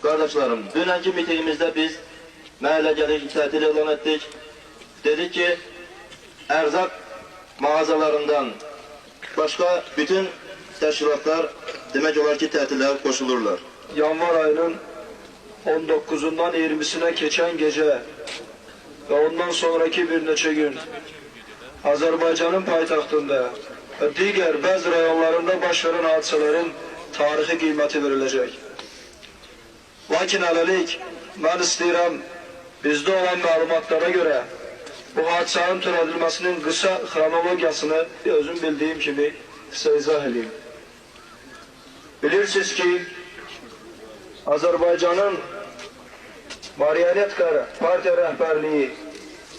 Kardeşlerim, dünenki mitingimizde biz mahallegelik tətil elan ettik. Dedik ki, erzak mağazalarından başka bütün təşkilatlar demek olar ki tətillərə koşulurlar. Yanvar ayının 19'undan 20'sine geçen gece ve ondan sonraki bir neçə gün Azerbaycan'ın payitahtında ve diğer bazı rayonlarında baş veren hadiselerin tarihi kıymeti verilecek. Lakin hələlik ben istəyirəm bizde olan məlumatlara göre bu hadisenin törədilməsinin kısa kronologiyasını özüm bildiğim gibi size izah edeyim. Bilirsiniz ki Azerbaycan'ın marionetka partiya rəhbərliyi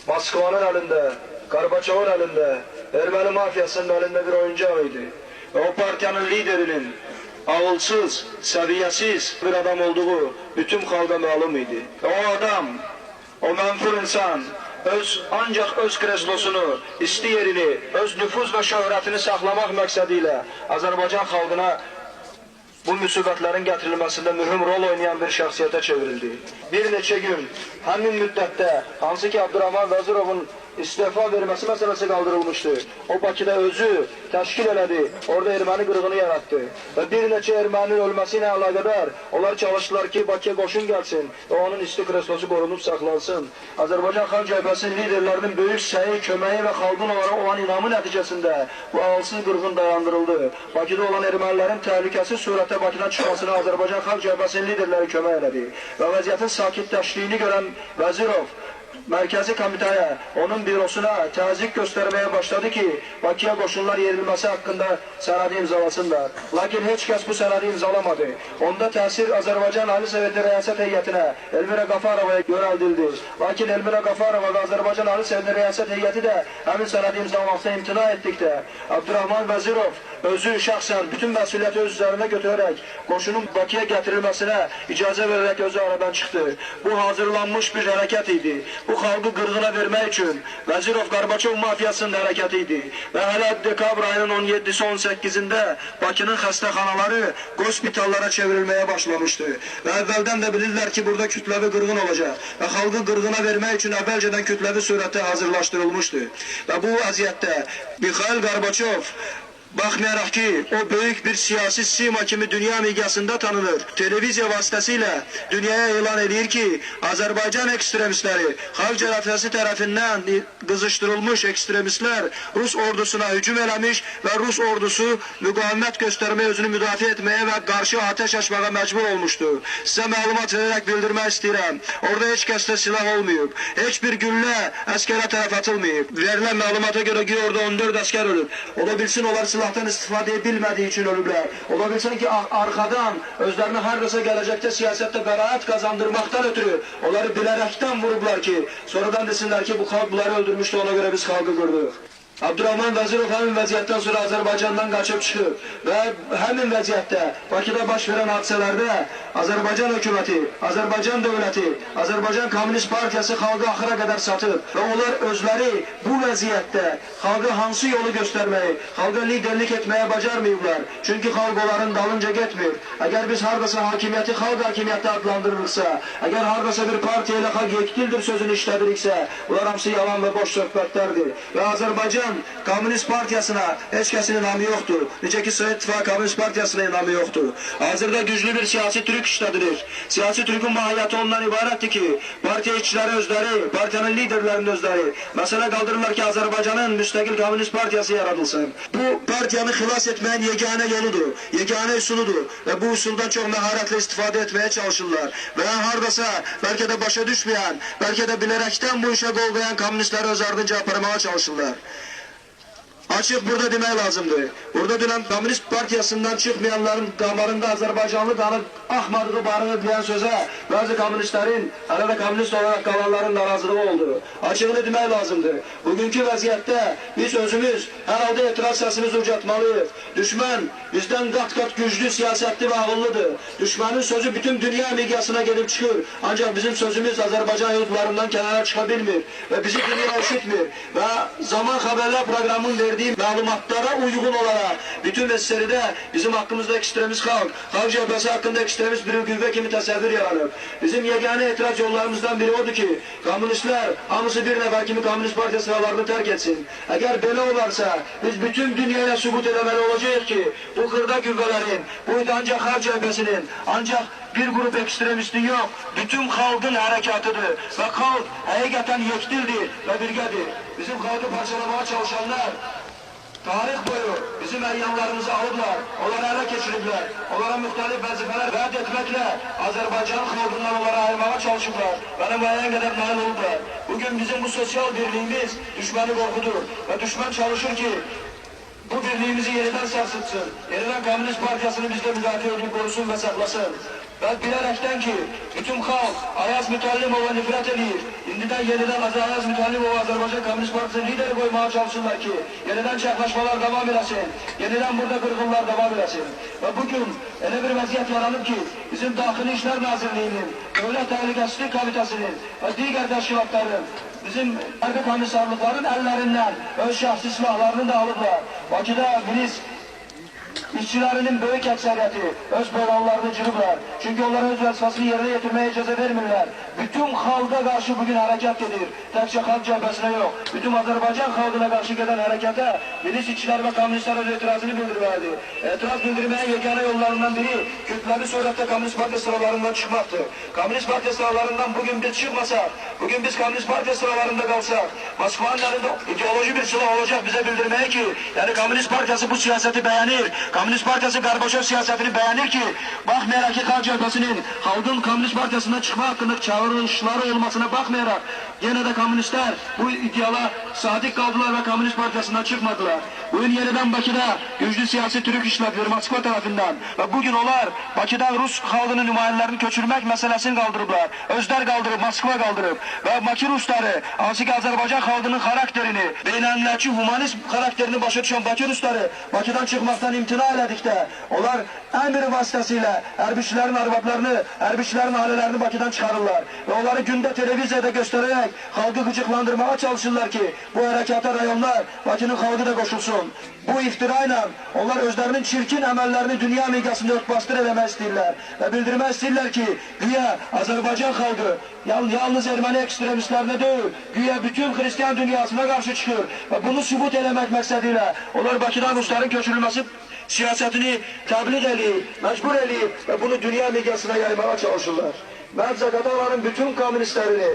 Moskvanın elinde, Gorbaçovun elinde, Ermeni mafyasının elinde bir oyuncaq idi. Ve o partiyanın liderinin ağılsız, səviyyəsiz bir adam olduğu bütün xalqa məlum idi. Ve o adam, o mənfur insan ancak öz kreslosunu, isti yerini, öz nüfuz ve şöhrətini saxlamaq məqsədilə Azerbaycan xalqına bu müsibətlərin gətirilməsində mühüm rol oynayan bir şəxsiyyətə çevrildi. Bir neçə gün, həmin müddətdə, hansı ki Abdurrahman Vəzirovun istifa verməsi məsələsi qaldırılmışdı. O Bakıda özü təşkil elədi, orada erməni qırğını yarattı. Və bir neçə erməninin ölməsi ilə əlaqədar onlar çalışdılar ki, Bakıya qoşun gəlsin və onun isti kreslosu qorunub saxlansın. Azərbaycan Xalq Cəbhəsinin liderlərinin böyük səyi, köməyi və xalqın onlara olan inamı nəticəsində bu ağılsız qırğın dayandırıldı. Bakıda olan ermənilərin təhlükəsiz surətdə Bakıdan çıxmasına Azərbaycan Xalq Cəbhəsinin liderləri kömək elədi. Və vəziyyətin sakitləşdiyini görən Vəzirov Mərkəzi Komitəyə, onun bürosuna təzyiq göstərməyə başladı ki, Bakıya qoşunlar yerilməsi haqqında sənədi imzalasınlar. Lakin heç kəs bu sənədi imzalamadı. Onda təsir Azərbaycan Ali Soveti Rəyasət Heyətinə, Elmira Qafarovaya yönəldildi. Lakin Elmira Qafarova və Azərbaycan Ali Soveti Rəyasət Heyəti də həmin sənədi imzalamakta imtina etdikdə, Abdurrahman Vəzirov özü şəxsən bütün məsuliyyəti öz üzərinə götürərək qoşunun Bakıya gətirilməsinə icazə verərək özü aradan çıxdı. Bu hazırlanmış bir hərəkət idi. Bu xalqı qırğına vermək üçün Vəzirov Gorbaçov mafiyasının hərəkəti idi. Və hələ dekabr ayının 17-si 18-də Bakının xəstəxanaları qospitallara çevrilməyə başlamışdı. Və əvvəldən də bilirlər ki, burada kütləvi qırğın olacaq. Və xalqı qırğına vermək üçün əvvəlcədən kütləvi surətdə hazırlaşdırılmışdı. Və bu vəziyyətdə Mikhail Gorbaçov baxmayaraq ki, o böyük bir siyasi sima kimi dünya miqyasında tanınır. Televiziya vasitəsilə dünyaya elan edir ki, Azərbaycan ekstremistləri, Xalq Cəbhəsi tərəfindən qızışdırılmış ekstremistlər Rus ordusuna hücum eləmiş və Rus ordusu müqavimət göstərməyə, özünü müdafiə etməyə və qarşı ateş açmağa məcbur olmuşdur. Sizə məlumat verərək bildirmək istəyirəm. Orada heç kəsdə silah olmayıb. Heç bir güllə əskərə tərəf atılmayıb. Verilən məlumata görə ki, orada 14 əskər ölüb. Ola bilsin, onlar silahdan istifadə bilmədiyi üçün ölüblər. Ola bilsin ki, arxadan özlərini hardasa gələcəkdə siyasətdə bəraət qazandırmaqdan ötürü onları bilərəkdən vurublar ki, sonradan desinlər ki, bu xalq bunları öldürmüşdü, ona görə biz xalqı qırdıq. Abdurrahman Vəzirov həmin vəziyyətdən sonra Azərbaycandan qaçıb çıxıb və həmin vəziyyətdə Bakıda baş verən hadisələrdə Azərbaycan hökuməti, Azərbaycan dövləti, Azərbaycan Komünist Partiyası xalqı axıra qədər satıb və onlar özləri bu vəziyyətdə xalqa hansı yolu göstərməyi, xalqa liderlik etməyə bacarmayıblar. Çünki xalq onların dalınca getmir. Əgər biz hardasa hakimiyyəti xalq hakimiyyəti adlandırırıqsa, əgər hardasa bir partiya ilə xalq yekdildir sözünü işlədiriksə, bunlar hamısı yalan və boş söhbətlərdir. Və Azərbaycan Komünist Partiyasına heç kəsin inamı yoxdur. Necə ki, Sovet İttifaqı Komünist Partiyasına inamı yoxdur. Hazırda güclü bir siyasi trük işlədilir. Siyasi trükün mahiyyəti ondan ibarətdir ki, partiya işçiləri özləri, partiyanın liderlərinin özləri məsələ qaldırırlar ki, Azərbaycanın müstəqil Komünist Partiyası yaradılsın. Bu partiyanı xilas etməyin yeganə yoludur, yeganə üsuludur və bu üsuldan çox məharətlə istifadə etməyə çalışırlar. Və hardasa bəlkə də başa düşməyən, bəlkə də bilərəkdən bu işə qol qoyan kommunistləri öz ardınca aparmağa çalışırlar. Açıq burada demək lazımdır. Burada dünən Komünist Partiyasından çıxmayanların damarında Azərbaycanlı qanı axmadığı barını deyən sözə bəzi kommunistlərin, hələ də kommunist olaraq qalanların narazılığı oldu. Açığını demək lazımdır. Bugünkü vəziyyətdə biz özümüz hər halda etiraz səsimizi ucatmalıyıq. Düşmən bizdən qat-qat güclü, siyasətli və ağıllıdır. Düşmənin sözü bütün dünya miqyasına gelib çıxır. Ancaq bizim sözümüz Azərbaycan hüdudlarından kənara çıxa bilmir və bizi dünya eşitmir. Və Zaman Xəbərlər proqramının verdiyi verdiği malumatlara uygun olarak bütün meselede bizim hakkımızda ekstremist halk cephesi hakkında ekstremist bir güvve kimi təsəvvür yaranıb. Bizim yegane etiraz yollarımızdan biri odur ki, komünistler hamısı bir nefer kimi Komünist Partiya sıralarını terk etsin. Eğer böyle olarsa biz bütün dünyaya sübut edemeli olacağız ki bu kırda güvvelerin, bu ancak halk cephesinin, ancak bir grup ekstremistin yok, bütün halkın harekatıdır ve halk hakikaten yektildir ve birgedir. Bizim halkı parçalamaya çalışanlar tarih boyu bizim eyyamlarımızı alıplar, onları ele geçiripler, onlara muhtelif vazifeler vaat etmekle Azerbaycan halkından onları ayırmaya çalışıplar. Benim ayağın kadar nail oldular. Bugün bizim bu sosyal birliğimiz düşmanı korkudur ve düşman çalışır ki bu birliğimizi yeniden sarsıtsın, yeniden Komünist Partiyasını bizle müdafaa edip korusun ve saklasın. Ben bilerekten ki bütün halk Ayaz Mütallimova nifret edir. İndiden yeniden Ayaz Mütallimova Azerbaycan Komünist Partisi lideri koymaya çalışırlar ki yeniden çaklaşmalar devam edesin. Yeniden burada kırgınlar devam edesin. Ve bugün öyle bir vaziyet yaranıp ki bizim Daxili İşler Nazirliğinin, Devlet Təhlükəsizlik Komitəsinin ve diğer teşkilatların bizim hərbi komissarlıkların ellerinden öz şahsi silahlarını da alıplar. Bakıda milis işçilerinin büyük ekseriyeti öz beyranlarını cırıblar. Çünkü onların öz vazifasını yerine getirmeye icazə vermirler. Bütün halka karşı bugün hareket edir. Təkcə halk cəbhəsinə yok. Bütün Azerbaycan halkına karşı gelen harekete milis işçiler ve komünistler öz etirazını bildirmelidir. İtiraz bildirmenin yegane yollarından biri kütlevi surette Komünist Parti sıralarından çıkmaktır. Komünist Parti sıralarından bugün biz çıkmasak, bugün biz Komünist Parti sıralarında kalsak, Moskva'nın elinde ideoloji bir silah olacak bize bildirmeye ki, yani Komünist Partisi bu siyaseti beğenir. Komünist Partisi Gorbaçov siyasetini beğenir ki, bakmayarak ki halk cephesinin halkın Komünist Partisi'nden çıkma hakkında çağrışları olmasına bakmayarak yine de komünistler bu ideala sadık kaldılar ve Komünist Partisi'nden çıkmadılar. Bugün yeniden Bakı'da güçlü siyasi Türk işletilir Moskva tarafından ve bugün onlar Bakı'dan Rus halkının nümayelerini köçürmek meselesini kaldırıplar. Özler kaldırıp, Moskva kaldırıp ve Bakı Rusları, asiki Azerbaycan halkının karakterini, beynellilerçi humanist karakterini başa düşen Bakı Rusları Bakı'dan çıkmaktan imtina edikdə, onlar emir vasıtasıyla hərbiçilerin arvadlarını, hərbiçilerin ailelerini Bakı'dan çıkarırlar ve onları günde televizyada göstererek halkı gıcıklandırmaya çalışırlar ki bu harekata rayonlar Bakı'nın halkı da koşulsun. Bu iftirayla onlar özlerinin çirkin emellerini dünya miqyasında örtbastır eləmək istəyirlər ve bildirmək istəyirlər ki güya Azerbaycan halkı yalnız Ermeni ekstremistlerine değil, güya bütün Hristiyan dünyasına karşı çıkıyor ve bunu sübut eləmək məqsədiyle onlar Bakı'dan Rusların köçürülmesi siyasetini tebliğ edip, mecbur edip ve bunu dünya miqyasına yaymaya çalışırlar. Ben Zaqataların bütün komünistlerini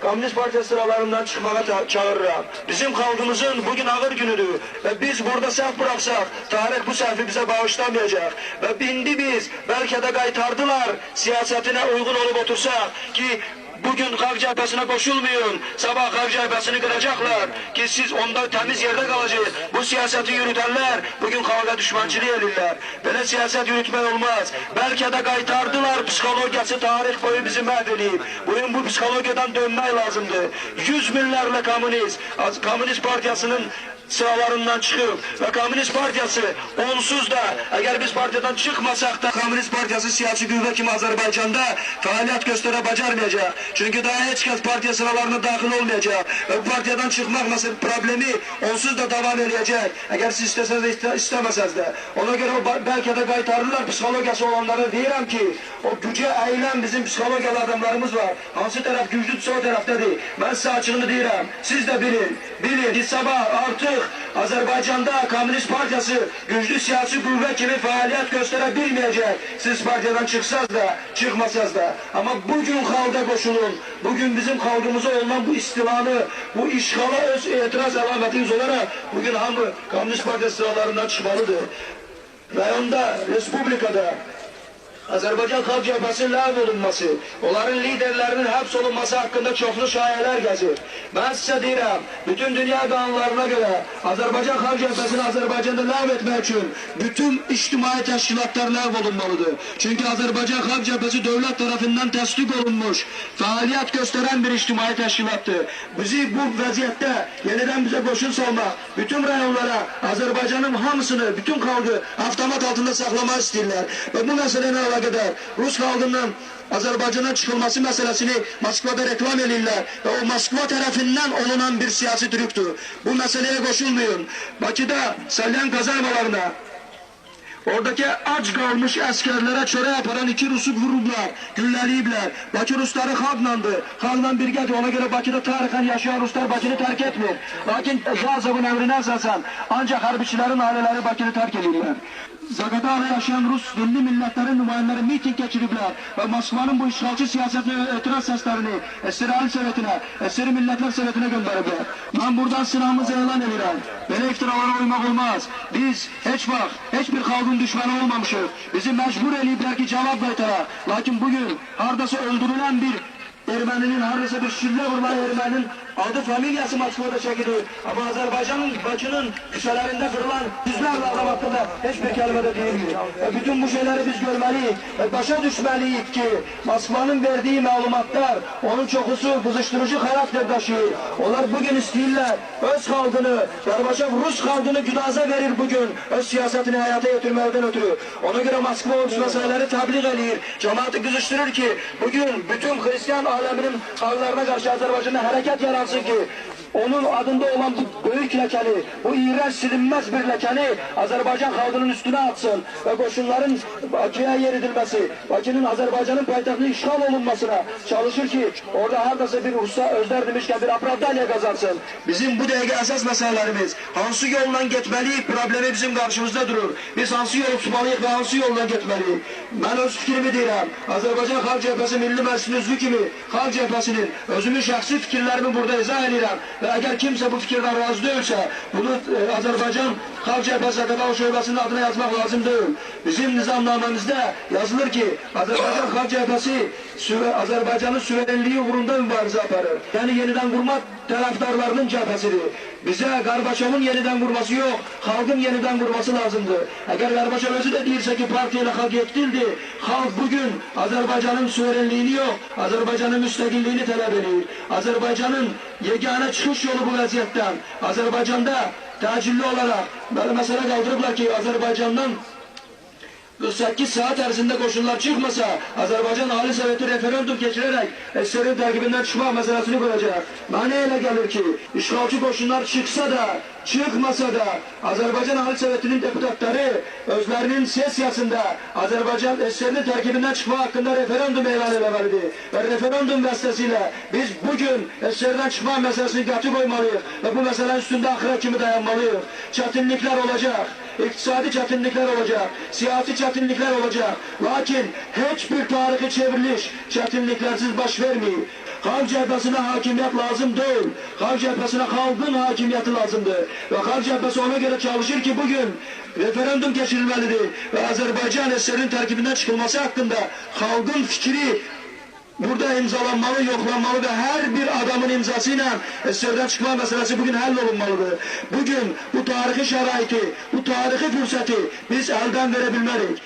Komünist Parti sıralarından çıkmaya çağırırım. Bizim halkımızın bugün ağır günüdür ve biz burada səhv bıraksak tarih bu səhvi bize bağışlamayacak ve indi biz belki de qaytardılar siyasetine uygun olup otursak ki bugün halk cephesine koşulmayın, sabah halk cephesini kıracaklar ki siz onda temiz yerde kalacağız. Bu siyaseti yürütenler bugün halka düşmançılığı edirlər. Böyle siyaset yürütmek olmaz. Belki de qaytardılar psikologiyası tarih boyu bizi məhv edib. Bugün bu psikologiyadan dönmek lazımdır. 100 binlerle Komünist Partiyasının sıralarından çıkıp ve Komünist Partiyası onsuz da eğer biz partiyadan çıkmasak da Komünist Partiyası siyasi güvve kimi Azerbaycan'da faaliyet göstere bacarmayacak. Çünkü daha hiç kez partiya sıralarına dahil olmayacak. Ve bu partiyadan çıkmak mesela problemi onsuz da devam edecek. Eğer siz isteseniz de istemeseniz de. Ona göre belki de qaytarırlar psikologiyası olanları deyirəm ki o güce eğilen bizim psikologiyalı adamlarımız var. Hansı taraf güçlüdürsə o taraftadır. Ben size açığını deyirəm. Siz de bilin. Biz sabah artık Azerbaycan'da Komünist Partiyası güçlü siyasi güvve kimi faaliyet gösterebilmeyecek. Siz partiyadan çıksaz da, çıkmasaz da. Ama bugün halka koşulun. Bugün bizim halkımıza olan bu istilanı, bu işgala öz itiraz alametiniz olarak bugün hamı Komünist Partiyası sıralarından çıkmalıdır. Rayonda, Respublikada Azerbaycan Halk Cephesinin ləğv olunması, onların liderlerinin həbs olunması hakkında çoxlu şayiələr gəzir. Ben size deyirəm, bütün dünya qanunlarına göre Azerbaycan Halk Cephesini Azerbaycan'da ləğv etmək için bütün ictimai təşkilatlar ləğv olunmalıdır. Çünkü Azerbaycan Halk Cephesi devlet tarafından təsdiq olunmuş, faaliyet gösteren bir ictimai təşkilattır. Bizi bu vəziyyətdə yeniden bize koşul salmaq, bütün rayonlara Azerbaycan'ın hamısını, bütün halkı avtomat altında saxlamaq istəyirlər. Ve bu meselenin əlaqədar Rus xalqından Azərbaycandan çıxılması məsələsini Moskvada reklam edirlər və o Moskva tərəfindən olunan bir siyasi trükdür. Bu məsələyə qoşulmayın. Bakıda Salyan kazarmalarına oradaki aç kalmış askerlere çöre yaparan 2 Rus'u vururlar, gülləliyiblər. Bakı Rusları xalqlandı, xalqla birgədir. Ona göre Bakıda tarixən yaşayan Ruslar Bakını terk etmir. Lakin Yazov'un emrine esasen ancak hərbiçilerin aileleri Bakını terk edirlər. Zaqatala'da yaşayan Rus dilli milletlerin nümayəndələri miting geçiriblər ve Moskvanın bu işgalçı siyasetine etiraz seslerini İsrail Sovetine, İsrail Milletler Sovetine gönderiblər. Ben buradan silahımızı elan edirəm. Böyle iftiralara uymak olmaz. Biz hiç bir xalqın düşmanı olmamışıq. Bizi mecbur eləyiblər ki cavab qaytaraq. Lakin bugün hardasa öldürülen bir Erməninin, hardasa bir şillə vurulan Erməninin adı familiyası Moskvada çekilir. Ama Azerbaycan'ın, Bakı'nın küçelerinde kırılan yüzlerle adam hakkında hiçbir kelime de değildir. Bütün bu şeyleri biz görmeliyiz. Başa düşmeliyiz ki Moskva'nın verdiği malumatlar, onun çoxusu kızıştırıcı karakter taşıyor. Onlar bugün istəyirlər öz xalqını, Gorbaçov Rus xalqını güdaza verir bugün öz siyasetini hayata getirməkdən ötürü. Ona göre Moskva o meseleleri tebliğ edir. Cemaati kızıştırır ki bugün bütün Hristiyan aleminin xalqlarına karşı Azerbaycan'da hareket yaransın ki onun adında olan bu büyük lekeni, bu iğrenç silinmez bir lekeni Azerbaycan halkının üstüne atsın ve koşunların Bakı'ya yeridilmesi, Bakı'nın Azerbaycan'ın payitahtının işgal olunmasına çalışır ki orada hardasa bir Rus'a özler demişken bir apravdalya kazansın. Bizim bu dəqiqə əsas meselelerimiz hansı yolla gitmeliyik problemi bizim karşımızda durur. Biz hansı yolu tutmalıyıq ve hansı yolla gitmeliyik. Ben öz fikrimi deyirəm. Azerbaycan Xalq Cəbhəsi Milli Məclisin üzvü kimi Xalq Cəbhəsinin özümün şəxsi fikirlərimi burada izah edirəm. Ve eğer kimse bu fikirden razı değilse bunu Azerbaycan Xalq Cəbhəsi Zaqatala şöbəsinin adına yazmak lazım değil. Bizim nizamnamemizde yazılır ki Azerbaycan Xalq Cəbhəsi Azerbaycan'ın süverenliği uğrunda mübarizə aparır. Yani yeniden kurma taraftarlarının cəbhəsidir. Bize Gorbaçov'un yeniden kurması yok, halkın yeniden kurması lazımdır. Eğer Gorbaçov özü de deyirse ki partiyle halk yektildi, halk bugün Azerbaycan'ın süverenliğini yok, Azerbaycan'ın müstakilliğini talep ediyor. Azerbaycan'ın yegane çıkış yolu bu vaziyetten. Azerbaycan'da tacilli olarak böyle mesele kaldırıblar ki Azerbaycan'dan 48 saat ərzində koşullar çıkmasa Azerbaycan Ali Soveti referandum geçirerek SSR'in terkibinden çıkma meselesini kuracak. Bana elə gelir ki işgalci koşullar çıksa da çıkmasa da Azerbaycan Ali Soveti'nin deputatları özlerinin sesiyasında Azerbaycan SSR'in terkibinden çıkma hakkında referandum elan etmelidir. Ve referandum vasıtasıyla biz bugün SSR'den çıkma meselesini katı koymalıyız ve bu meselenin üstünde ahire kimi dayanmalıyız. Çetinlikler olacak. İktisadi çetinlikler olacak, siyasi çetinlikler olacak. Lakin hiçbir tarihi çevriliş çetinliklersiz baş vermiyor. Xalq Cəbhəsinə hakimiyyət lazım değil. Xalq Cəbhəsinə xalqın hakimiyyəti lazımdır. Ve Xalq Cəbhəsi ona göre çalışır ki bugün referandum geçirilmelidir. Ve Azerbaycan SSR'in terkibinden çıkılması hakkında xalqın fikri burada imzalanmalı, yoklanmalı ve her bir adamın imzasıyla SSR'den çıkma meselesi bugün hallolunmalıdır. Bugün bu tarihi şəraiti, bu tarihi fürsəti biz elden verebilmeliyiz.